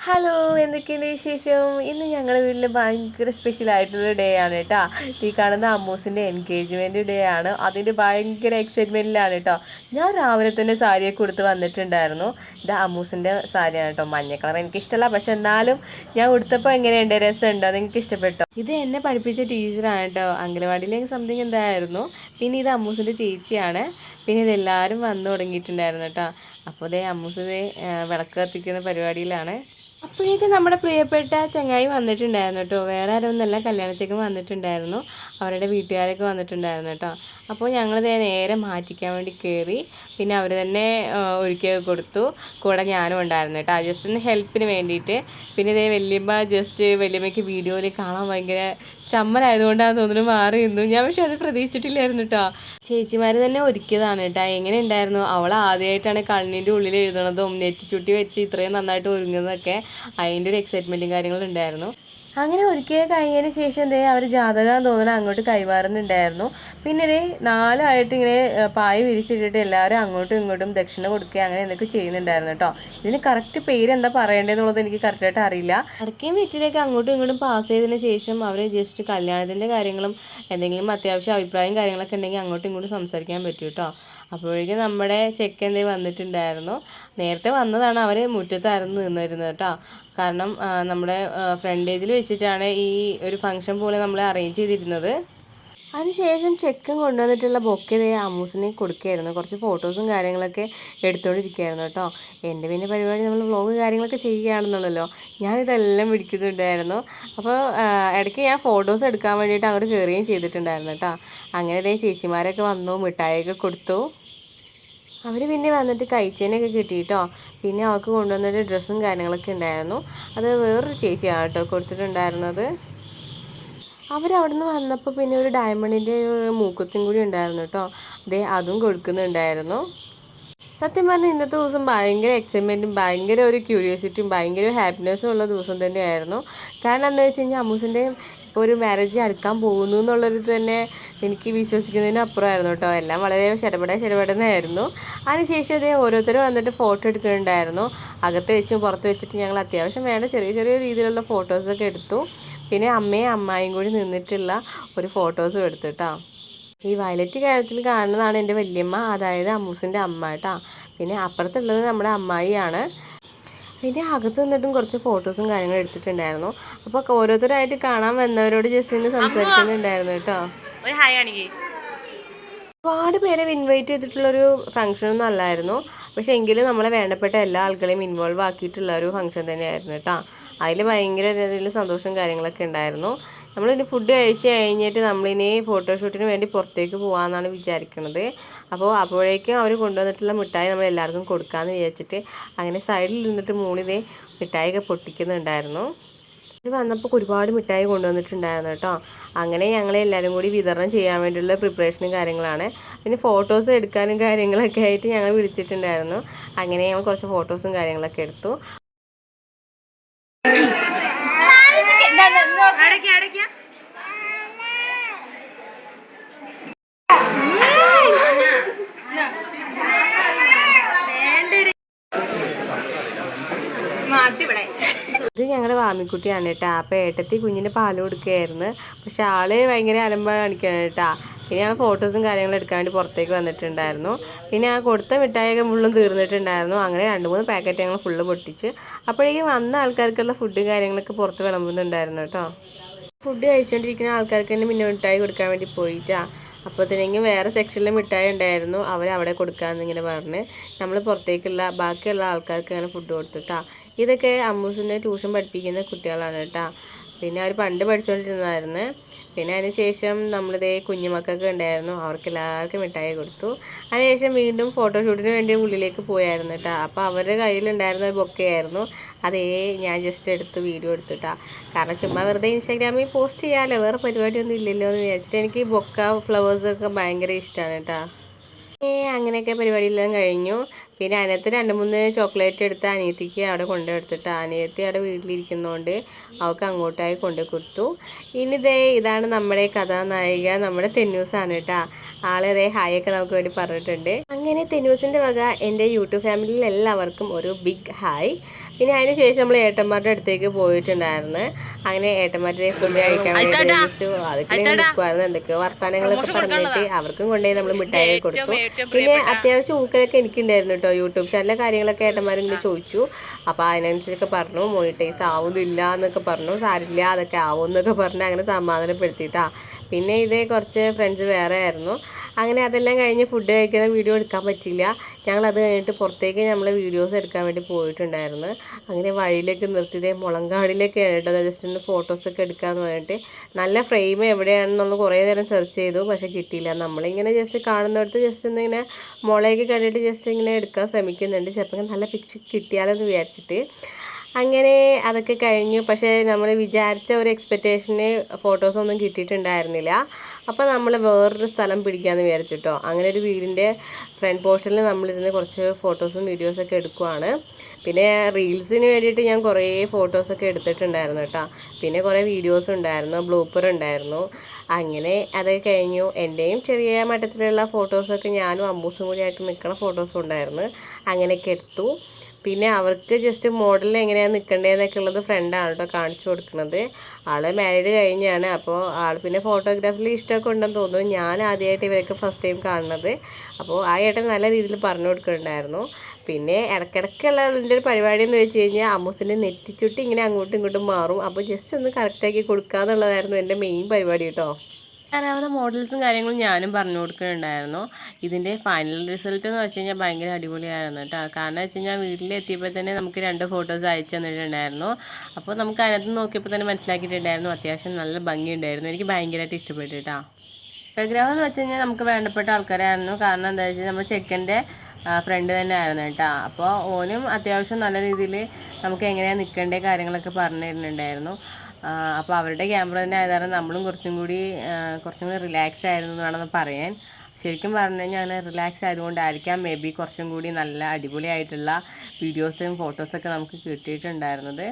Hello, എന്തൊക്കെയുണ്ട് വിശേഷം? ഇന്ന് ഞങ്ങളുടെ വീട്ടിൽ ഭയങ്കര സ്പെഷ്യലായിട്ടുള്ള ഡേ ആണ് കേട്ടോ. ഈ കാണുന്ന അമ്മൂസിൻ്റെ എൻഗേജ്മെൻറ്റ് ഡേ ആണ്. അതിൻ്റെ ഭയങ്കര എക്സൈറ്റ്മെൻറ്റിലാണ് കേട്ടോ. ഞാൻ രാവിലെ തന്നെ സാരിയൊക്കെ കൊടുത്ത് വന്നിട്ടുണ്ടായിരുന്നു. ഇത് അമ്മൂസിൻ്റെ സാരിയാണ് കേട്ടോ. മഞ്ഞ കളർ എനിക്കിഷ്ടമല്ല, പക്ഷെ എന്നാലും ഞാൻ ഉടുത്തപ്പോൾ എങ്ങനെയുണ്ട്, രസമുണ്ടോ, നിങ്ങൾക്ക് ഇഷ്ടപ്പെട്ടോ? ഇത് എന്നെ പഠിപ്പിച്ച ടീച്ചറാണ് കേട്ടോ. അംഗനവാടിയിലേക്ക് സംതിങ് എന്തായിരുന്നു. പിന്നെ ഇത് അമ്മൂസിൻ്റെ ചേച്ചിയാണ്. പിന്നെ ഇതെല്ലാവരും വന്നു തുടങ്ങിയിട്ടുണ്ടായിരുന്നു കേട്ടോ. അപ്പോൾ ഇതേ അമ്മൂസ് വിളക്ക് കത്തിക്കുന്ന പരിപാടിയിലാണ്. അപ്പോഴേക്കും നമ്മുടെ പ്രിയപ്പെട്ട ചങ്ങായി വന്നിട്ടുണ്ടായിരുന്നു കേട്ടോ. വേറെ ആരൊന്നുമല്ല, കല്യാണച്ചേക്കും വന്നിട്ടുണ്ടായിരുന്നു. അവരുടെ വീട്ടുകാരൊക്കെ വന്നിട്ടുണ്ടായിരുന്നു കേട്ടോ. അപ്പോൾ ഞങ്ങൾ നേരെ മാറ്റിക്കാൻ വേണ്ടി കയറി. പിന്നെ അവർ തന്നെ ഒരുക്കിയൊക്കെ കൊടുത്തു. കൂടെ ഞാനും ഉണ്ടായിരുന്നു കേട്ടോ, ജസ്റ്റ് ഒന്ന് ഹെൽപ്പിന് വേണ്ടിയിട്ട്. പിന്നെ ഇതേ വലിയമ്മയ്ക്ക് വീഡിയോയിൽ കാണാൻ ഭയങ്കര ചമ്മലായതുകൊണ്ടാണെന്ന് തോന്നുന്നു മാറി നിന്നു. ഞാൻ പക്ഷെ അത് പ്രതീക്ഷിച്ചിട്ടില്ലായിരുന്നു കേട്ടോ. ചേച്ചിമാർ തന്നെ ഒരുക്കിയതാണ് കേട്ടോ. എങ്ങനെ ഉണ്ടായിരുന്നു? അവൾ ആദ്യമായിട്ടാണ് കണ്ണിൻ്റെ ഉള്ളിൽ എഴുതണതും നെറ്റിച്ചുട്ടി വെച്ച് ഇത്രയും നന്നായിട്ട് ഒരുങ്ങുന്നതൊക്കെ. അതിൻ്റെ ഒരു എക്സൈറ്റ്മെൻറ്റും കാര്യങ്ങളുണ്ടായിരുന്നു. അങ്ങനെ ഒരിക്കൽ കഴിഞ്ഞതിന് ശേഷം അവർ ജാതകം തോന്നുന്നു അങ്ങോട്ട് കൈമാറുന്നുണ്ടായിരുന്നു. പിന്നെ നാലായിട്ട് ഇങ്ങനെ പായ വിരിച്ചിട്ടിട്ട് എല്ലാവരും അങ്ങോട്ടും ഇങ്ങോട്ടും ദക്ഷിണ കൊടുക്കുക, അങ്ങനെ എന്തൊക്കെ ചെയ്യുന്നുണ്ടായിരുന്നു കേട്ടോ. ഇതിന് കറക്റ്റ് പേര് എന്താ പറയേണ്ടതെന്നുള്ളത് എനിക്ക് കറക്റ്റായിട്ട് അറിയില്ല. അടക്കയും വീട്ടിലേക്ക് അങ്ങോട്ടും ഇങ്ങോട്ടും പാസ് ചെയ്തതിന് ശേഷം അവർ ജസ്റ്റ് കല്യാണത്തിൻ്റെ കാര്യങ്ങളും എന്തെങ്കിലും അത്യാവശ്യം അഭിപ്രായം കാര്യങ്ങളൊക്കെ ഉണ്ടെങ്കിൽ അങ്ങോട്ടും ഇങ്ങോട്ടും സംസാരിക്കാൻ പറ്റും കേട്ടോ. അപ്പോഴേക്കും നമ്മുടെ ചെക്കൻ വന്നിട്ടുണ്ടായിരുന്നു. നേരത്തെ വന്നതാണ്, അവർ മുറ്റത്തായിരുന്നു നിന്നിരുന്നത് കേട്ടോ. കാരണം നമ്മുടെ ഫ്രണ്ടേജിൽ വെച്ചിട്ടാണ് ഈ ഒരു ഫംഗ്ഷൻ പോലെ നമ്മൾ അറേഞ്ച് ചെയ്തിരുന്നത്. അതിനുശേഷം ചെക്കൻ കൊണ്ടുവന്നിട്ടുള്ള ബൊക്കെ അമ്മൂസിനെ കൊടുക്കുകയായിരുന്നു. കുറച്ച് ഫോട്ടോസും കാര്യങ്ങളൊക്കെ എടുത്തുകൊണ്ടിരിക്കുകയായിരുന്നു കേട്ടോ. എൻ്റെ പിന്നെ പരിപാടി നമ്മൾ വ്ളോഗ് കാര്യങ്ങളൊക്കെ ചെയ്യുകയാണെന്നുള്ളല്ലോ, ഞാനിതെല്ലാം പിടിക്കുന്നുണ്ടായിരുന്നു. അപ്പോൾ ഇടയ്ക്ക് ഞാൻ ഫോട്ടോസ് എടുക്കാൻ വേണ്ടിയിട്ട് അങ്ങോട്ട് കയറുകയും ചെയ്തിട്ടുണ്ടായിരുന്നു കേട്ടോ. അങ്ങനെ ചേച്ചിമാരൊക്കെ വന്നു, മിഠായിയൊക്കെ കൊടുത്തു. അവർ പിന്നെ വന്നിട്ട് കഴിച്ചതിനൊക്കെ കിട്ടിയിട്ടോ. പിന്നെ അവൾക്ക് കൊണ്ടുവന്നിട്ട് ഡ്രസ്സും കാര്യങ്ങളൊക്കെ ഉണ്ടായിരുന്നു. അത് വേറൊരു ചേച്ചിയാണ് കേട്ടോ കൊടുത്തിട്ടുണ്ടായിരുന്നത്. അവരവിടെ നിന്ന് വന്നപ്പോൾ പിന്നെ ഒരു ഡയമണ്ടിൻ്റെ മൂക്കുത്തിയും കൂടി ഉണ്ടായിരുന്നു കേട്ടോ. അതും കൊടുക്കുന്നുണ്ടായിരുന്നു. സത്യം പറഞ്ഞാൽ ഇന്നത്തെ ദിവസം ഭയങ്കര എക്സൈറ്റ്മെൻറ്റും ഭയങ്കര ഒരു ക്യൂരിയോസിറ്റിയും ഭയങ്കര ഹാപ്പിനെസ്സും ഉള്ള ദിവസം തന്നെയായിരുന്നു. കാരണം എന്താ വെച്ച് കഴിഞ്ഞാൽ അമ്മൂസിൻ്റെ ഇപ്പോൾ ഒരു മാരേജ് അടുക്കാൻ പോകുന്നു എന്നുള്ളൊരു തന്നെ എനിക്ക് വിശ്വസിക്കുന്നതിന് അപ്പുറമായിരുന്നു കേട്ടോ. എല്ലാം വളരെ ശരപടന്നായിരുന്നു. അതിനുശേഷം ഓരോരുത്തരും വന്നിട്ട് ഫോട്ടോ എടുക്കുന്നുണ്ടായിരുന്നു. അകത്ത് വെച്ചും പുറത്ത് വെച്ചിട്ട് ഞങ്ങൾ അത്യാവശ്യം വേണ്ട ചെറിയ ചെറിയ രീതിയിലുള്ള ഫോട്ടോസൊക്കെ എടുത്തു. പിന്നെ അമ്മയും അമ്മായിയും കൂടി നിന്നിട്ടുള്ള ഒരു ഫോട്ടോസും എടുത്തു കേട്ടോ. ഈ വയലറ്റ് കാര്യത്തിൽ കാണുന്നതാണ് എൻ്റെ വല്യമ്മ, അതായത് അമ്മൂസിൻ്റെ അമ്മ കേട്ടോ. പിന്നെ അപ്പുറത്തുള്ളത് നമ്മുടെ അമ്മായിയാണ്. പിന്നെ അകത്ത് നിന്നിട്ടും കുറച്ച് ഫോട്ടോസും കാര്യങ്ങളും എടുത്തിട്ടുണ്ടായിരുന്നു. അപ്പോൾ ഓരോരുത്തരായിട്ട് കാണാൻ വന്നവരോട് ജസ്റ്റ് ഒന്ന് സംസാരിക്കുന്നുണ്ടായിരുന്നു കേട്ടോ. ഒരുപാട് പേരെ ഇൻവൈറ്റ് ചെയ്തിട്ടുള്ളൊരു ഫംഗ്ഷനൊന്നും അല്ലായിരുന്നു. പക്ഷെ എങ്കിലും നമ്മളെ വേണ്ടപ്പെട്ട എല്ലാ ആളുകളെയും ഇൻവോൾവ് ആക്കിയിട്ടുള്ള ഒരു ഫംഗ്ഷൻ തന്നെയായിരുന്നു കേട്ടോ. അതിൽ ഭയങ്കര രീതിയിൽ സന്തോഷവും കാര്യങ്ങളൊക്കെ ഉണ്ടായിരുന്നു. നമ്മളിനി ഫുഡ് കഴിച്ച് കഴിഞ്ഞിട്ട് നമ്മളിനി ഫോട്ടോഷൂട്ടിന് വേണ്ടി പുറത്തേക്ക് പോകാമെന്നാണ് വിചാരിക്കുന്നത്. അപ്പോഴേക്കും അവർ കൊണ്ടുവന്നിട്ടുള്ള മിഠായി നമ്മൾ എല്ലാവർക്കും കൊടുക്കാമെന്ന് വിചാരിച്ചിട്ട് അങ്ങനെ സൈഡിൽ നിന്നിട്ട് മൂന്നിതേ മിഠായിയൊക്കെ പൊട്ടിക്കുന്നുണ്ടായിരുന്നു. ഇത് വന്നപ്പോൾ ഒരുപാട് മിഠായി കൊണ്ടുവന്നിട്ടുണ്ടായിരുന്നു കേട്ടോ. അങ്ങനെ ഞങ്ങളെല്ലാവരും കൂടി വിതരണം ചെയ്യാൻ വേണ്ടിയുള്ള പ്രിപ്പറേഷനും കാര്യങ്ങളാണ്. പിന്നെ ഫോട്ടോസ് എടുക്കാനും കാര്യങ്ങളൊക്കെ ആയിട്ട് ഞങ്ങൾ വിളിച്ചിട്ടുണ്ടായിരുന്നു. അങ്ങനെ ഞങ്ങൾ കുറച്ച് ഫോട്ടോസും കാര്യങ്ങളൊക്കെ എടുത്തു. ഇത് ഞങ്ങളുടെ വാമിക്കുട്ടിയാണ് കേട്ടോ. അപ്പോൾ ഏട്ടത്തി കുഞ്ഞിന് പാൽ കൊടുക്കുകയായിരുന്നു. പക്ഷെ ആള് ഭയങ്കര അലമ്പാണ് കാണിക്കുകയാണ് കേട്ടോ. പിന്നെ ഞങ്ങൾ ഫോട്ടോസും കാര്യങ്ങളും എടുക്കാൻ വേണ്ടി പുറത്തേക്ക് വന്നിട്ടുണ്ടായിരുന്നു. പിന്നെ ആ കൊടുത്ത മിഠായിയൊക്കെ ഫുള്ളും തീർന്നിട്ടുണ്ടായിരുന്നു. അങ്ങനെ 2-3 പാക്കറ്റ് ഞങ്ങൾ ഫുള്ള് പൊട്ടിച്ച്. അപ്പോഴേക്കും വന്ന ആൾക്കാർക്കുള്ള ഫുഡ് കാര്യങ്ങളൊക്കെ പുറത്ത് വിളമ്പുന്നുണ്ടായിരുന്നു കേട്ടോ. ഫുഡ് കഴിച്ചുകൊണ്ടിരിക്കുന്ന ആൾക്കാർക്ക് തന്നെ പിന്നെ മിഠായി കൊടുക്കാൻ വേണ്ടി പോയിട്ടാ. അപ്പോഴത്തേക്കും വേറെ സെക്ഷനിൽ മിഠായി ഉണ്ടായിരുന്നു, അവരവിടെ കൊടുക്കാമെന്നിങ്ങനെ പറഞ്ഞ് നമ്മൾ പുറത്തേക്കുള്ള ബാക്കിയുള്ള ആൾക്കാർക്ക് അങ്ങനെ ഫുഡ് കൊടുത്തിട്ടാ. ഇതൊക്കെ അമ്മൂസിനെ ട്യൂഷൻ പഠിപ്പിക്കുന്ന കുട്ടികളാണ് കേട്ടോ. പിന്നെ അവർ പണ്ട് പഠിച്ചുകൊണ്ടിരുന്നതായിരുന്നു. പിന്നെ അതിനുശേഷം നമ്മളിതേ കുഞ്ഞുമക്കൊക്കെ ഉണ്ടായിരുന്നു, അവർക്ക് എല്ലാവർക്കും മിഠായി കൊടുത്തു. അതിനുശേഷം വീണ്ടും ഫോട്ടോഷൂട്ടിന് വേണ്ടി ഉള്ളിലേക്ക് പോയായിരുന്നു കേട്ടോ. അപ്പോൾ അവരുടെ കയ്യിലുണ്ടായിരുന്ന ഒരു ബൊക്കെയായിരുന്നു. ഞാൻ ജസ്റ്റ് എടുത്ത് വീഡിയോ എടുത്തിട്ടാ. കാരണം ചുമ്മാ വെറുതെ ഇൻസ്റ്റാഗ്രാമിൽ പോസ്റ്റ് ചെയ്യാമല്ലോ, വേറെ പരിപാടിയൊന്നും ഇല്ലല്ലോ എന്ന് വിചാരിച്ചിട്ട്. എനിക്ക് ബൊക്ക ഫ്ലവേഴ്സൊക്കെ ഭയങ്കര ഇഷ്ടമാണ് കേട്ടോ. അങ്ങനെയൊക്കെ പരിപാടിയെല്ലാം കഴിഞ്ഞു. പിന്നെ അതിനകത്ത് 2-3 ചോക്ലേറ്റ് എടുത്ത് അനിയത്തിക്ക് അവിടെ കൊണ്ടുകൊടുത്തിട്ട് അനിയത്തി അവിടെ വീട്ടിലിരിക്കുന്നതുകൊണ്ട് അവൾക്ക് അങ്ങോട്ടായി കൊണ്ടു കൊടുത്തു. ഇതാണ് നമ്മുടെ കഥാനായിക, നമ്മുടെ തെന്നൂസാണ് കേട്ടോ. ആളെ ഹായൊക്കെ നമുക്ക് വേണ്ടി പറഞ്ഞിട്ടുണ്ട്. അങ്ങനെ തെന്നൂസിൻ്റെ വക എൻ്റെ യൂട്യൂബ് ഫാമിലിയിൽ എല്ലാവർക്കും ഒരു ബിഗ് ഹായ്. പിന്നെ അതിന് ശേഷം നമ്മൾ ഏട്ടന്മാരുടെ അടുത്തേക്ക് പോയിട്ടുണ്ടായിരുന്നു. അങ്ങനെ ഏട്ടന്മാരുടെ ഫുഡ് കഴിക്കാൻ വേണ്ടി ജസ്റ്റ് അതൊക്കെ നിൽക്കുമായിരുന്നു. എന്തൊക്കെയോ വർത്തമാനങ്ങളൊക്കെ പറഞ്ഞിട്ട് അവർക്കും കൊണ്ടുപോയി നമ്മൾ മിഠായി കൊടുത്തു. പിന്നെ അത്യാവശ്യം ഊക്കലൊക്കെ എനിക്കുണ്ടായിരുന്നു കേട്ടോ. യൂട്യൂബ് ചാനലിലെ കാര്യങ്ങളൊക്കെ ഏട്ടന്മാരിങ്ങനെ ചോദിച്ചു. അപ്പോൾ അതിനനുസരിച്ചൊക്കെ പറഞ്ഞു മോണിറ്റൈസ് ആവുന്നില്ല എന്നൊക്കെ പറഞ്ഞു. സാരില്ല അതൊക്കെ ആവുമെന്നൊക്കെ പറഞ്ഞ് അങ്ങനെ സമാധാനപ്പെടുത്തിയിട്ടാ. പിന്നെ ഇതേ കുറച്ച് ഫ്രണ്ട്സ് വേറെ ആയിരുന്നു. അങ്ങനെ അതെല്ലാം കഴിഞ്ഞ് ഫുഡ് കഴിക്കുന്ന വീഡിയോ എടുക്കാൻ പറ്റില്ല. ഞങ്ങളത് കഴിഞ്ഞിട്ട് പുറത്തേക്ക് നമ്മൾ വീഡിയോസ് എടുക്കാൻ വേണ്ടി പോയിട്ടുണ്ടായിരുന്നു. അങ്ങനെ വഴിയിലേക്ക് നിർത്തിയതേ മുളങ്കാടിലേക്കാണ് കേട്ടോ. ജസ്റ്റ് ഒന്ന് ഫോട്ടോസൊക്കെ എടുക്കാമെന്ന് പറഞ്ഞിട്ട് നല്ല ഫ്രെയിം എവിടെയാണെന്നുള്ള കുറേ നേരം സെർച്ച് ചെയ്തു. പക്ഷേ കിട്ടിയില്ല. നമ്മളിങ്ങനെ ജസ്റ്റ് കാണുന്നിടത്ത് ജസ്റ്റ് ഒന്നിങ്ങനെ മുളയൊക്കെ കണ്ടിട്ട് ജസ്റ്റ് ഇങ്ങനെ എടുക്കാൻ ശ്രമിക്കുന്നുണ്ട്. ചിലപ്പോൾ നല്ല പിക്ചർ കിട്ടിയാലെന്ന് വിചാരിച്ചിട്ട് അങ്ങനെ അതൊക്കെ കഴിഞ്ഞു. പക്ഷേ നമ്മൾ വിചാരിച്ച ഒരു എക്സ്പെക്റ്റേഷന് ഫോട്ടോസൊന്നും കിട്ടിയിട്ടുണ്ടായിരുന്നില്ല. അപ്പോൾ നമ്മൾ വേറൊരു സ്ഥലം പിടിക്കാമെന്ന് വിചാരിച്ചിട്ടോ. അങ്ങനെ ഒരു വീടിൻ്റെ ഫ്രണ്ട് പോർഷനിൽ നമ്മളിരുന്ന് കുറച്ച് ഫോട്ടോസും വീഡിയോസൊക്കെ എടുക്കുവാണ്. പിന്നെ റീൽസിന് വേണ്ടിയിട്ട് ഞാൻ കുറേ ഫോട്ടോസൊക്കെ എടുത്തിട്ടുണ്ടായിരുന്നു കേട്ടോ. പിന്നെ കുറേ വീഡിയോസ് ഉണ്ടായിരുന്നു, ബ്ലൂപ്പർ ഉണ്ടായിരുന്നു. അങ്ങനെ അതൊക്കെ കഴിഞ്ഞു. എൻ്റെയും ചെറിയ മട്ടത്തിലുള്ള ഫോട്ടോസൊക്കെ ഞാനും അമ്മൂസും കൂടി ആയിട്ട് നിൽക്കുന്ന ഫോട്ടോസും ഉണ്ടായിരുന്നു. അങ്ങനെയൊക്കെ എടുത്തു. പിന്നെ അവർക്ക് ജസ്റ്റ് മോഡലിൽ എങ്ങനെയാണ് നിൽക്കേണ്ടതെന്നൊക്കെ ഉള്ളത് ഫ്രണ്ടാണ് കേട്ടോ കാണിച്ചു കൊടുക്കുന്നത്. ആൾ മാരീഡ് കഴിഞ്ഞാണ്. അപ്പോൾ ആൾ പിന്നെ ഫോട്ടോഗ്രാഫിയിൽ ഇഷ്ടമൊക്കെ ഉണ്ടെന്ന് തോന്നുന്നു. ഞാൻ ആദ്യമായിട്ട് ഇവരൊക്കെ ഫസ്റ്റ് ടൈം കാണുന്നത്. അപ്പോൾ ആ ഏട്ടൻ നല്ല രീതിയിൽ പറഞ്ഞു കൊടുക്കുന്നുണ്ടായിരുന്നു. പിന്നെ ഇടയ്ക്കിടയ്ക്കുള്ള ഇതിൻ്റെ ഒരു പരിപാടി എന്ന് വെച്ച് കഴിഞ്ഞാൽ അമ്മൂസിൻ്റെ നെറ്റിച്ചുട്ടി ഇങ്ങനെ അങ്ങോട്ടും ഇങ്ങോട്ടും മാറും. അപ്പോൾ ജസ്റ്റ് ഒന്ന് കറക്റ്റാക്കി കൊടുക്കുക എന്നുള്ളതായിരുന്നു എൻ്റെ മെയിൻ പരിപാടി കേട്ടോ. ഞാനാവുന്ന മോഡൽസും കാര്യങ്ങളും ഞാനും പറഞ്ഞു കൊടുക്കുന്നുണ്ടായിരുന്നു. ഇതിൻ്റെ ഫൈനൽ റിസൾട്ട് എന്ന് വെച്ച് കഴിഞ്ഞാൽ ഭയങ്കര അടിപൊളിയായിരുന്നു കേട്ടോ. കാരണം വെച്ച് കഴിഞ്ഞാൽ വീട്ടിലെത്തിയപ്പോൾ തന്നെ നമുക്ക് 2 ഫോട്ടോസ് അയച്ചു തന്നിട്ടുണ്ടായിരുന്നു. അപ്പോൾ നമുക്ക് അതിനകത്ത് നോക്കിയപ്പോൾ തന്നെ മനസ്സിലാക്കിയിട്ടുണ്ടായിരുന്നു അത്യാവശ്യം നല്ല ഭംഗിയുണ്ടായിരുന്നു. എനിക്ക് ഭയങ്കരമായിട്ട് ഇഷ്ടപ്പെട്ടു കേട്ടോ. ഫോട്ടോഗ്രാഫ് എന്ന് വെച്ച് കഴിഞ്ഞാൽ നമുക്ക് വേണ്ടപ്പെട്ട ആൾക്കാരായിരുന്നു. കാരണം എന്താ വെച്ചാൽ നമ്മൾ ചെക്കൻ്റെ ഫ്രണ്ട് തന്നെ ആയിരുന്നു കേട്ടോ. അപ്പോൾ ഓനും അത്യാവശ്യം നല്ല രീതിയിൽ നമുക്ക് എങ്ങനെയാണ് നിൽക്കേണ്ട കാര്യങ്ങളൊക്കെ പറഞ്ഞു തരുന്നുണ്ടായിരുന്നു. അപ്പോൾ അവരുടെ ക്യാമറ തന്നെ ആയത് കാരണം നമ്മളും കുറച്ചും കൂടി റിലാക്സ് ആയിരുന്നു എന്ന് വേണമെന്ന് പറയാൻ. ശരിക്കും പറഞ്ഞു കഴിഞ്ഞാൽ അങ്ങനെ റിലാക്സ് ആയതുകൊണ്ടായിരിക്കാം മേ ബി കുറച്ചും കൂടി നല്ല അടിപൊളിയായിട്ടുള്ള വീഡിയോസും ഫോട്ടോസൊക്കെ നമുക്ക് കിട്ടിയിട്ടുണ്ടായിരുന്നത്.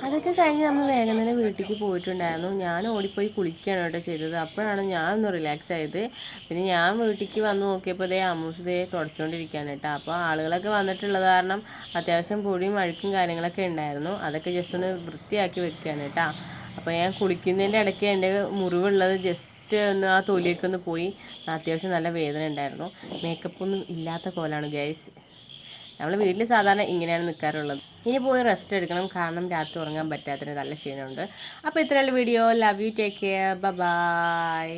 അതൊക്കെ കഴിഞ്ഞ് നമ്മൾ വേഗം തന്നെ വീട്ടിലേക്ക് പോയിട്ടുണ്ടായിരുന്നു. ഞാൻ ഓടിപ്പോയി കുളിക്കുകയാണ് കേട്ടോ ചെയ്തത്. അപ്പോഴാണ് ഞാൻ ഒന്ന് റിലാക്സ് ആയത്. പിന്നെ ഞാൻ വീട്ടിലേക്ക് വന്ന് നോക്കിയപ്പോൾ അമ്മൂസ് തുടച്ചുകൊണ്ടിരിക്കുകയാണ് കേട്ടോ. അപ്പോൾ ആളുകളൊക്കെ വന്നിട്ടുള്ളത് കാരണം അത്യാവശ്യം പൊടിയും അഴുക്കും കാര്യങ്ങളൊക്കെ ഉണ്ടായിരുന്നു. അതൊക്കെ ജസ്റ്റ് ഒന്ന് വൃത്തിയാക്കി വെക്കുകയാണ് കേട്ടോ. അപ്പോൾ ഞാൻ കുളിക്കുന്നതിൻ്റെ ഇടയ്ക്ക് എൻ്റെ മുറിവുള്ളത് ജസ്റ്റ് ഒന്ന് ആ തൊലിയൊക്കെ ഒന്ന് പോയി. അത്യാവശ്യം നല്ല വേദന ഉണ്ടായിരുന്നു. മേക്കപ്പൊന്നും ഇല്ലാത്ത കോലാണ് ഗൈസ്. നമ്മൾ വീട്ടിൽ സാധാരണ ഇങ്ങനെയാണ് നിൽക്കാറുള്ളത്. ഇനി പോയി റെസ്റ്റ് എടുക്കണം. കാരണം രാത്രി ഉറങ്ങാൻ പറ്റാത്തൊരു നല്ല ക്ഷീണമുണ്ട്. അപ്പോൾ ഇത്രയുള്ള video. Love you, take care, by.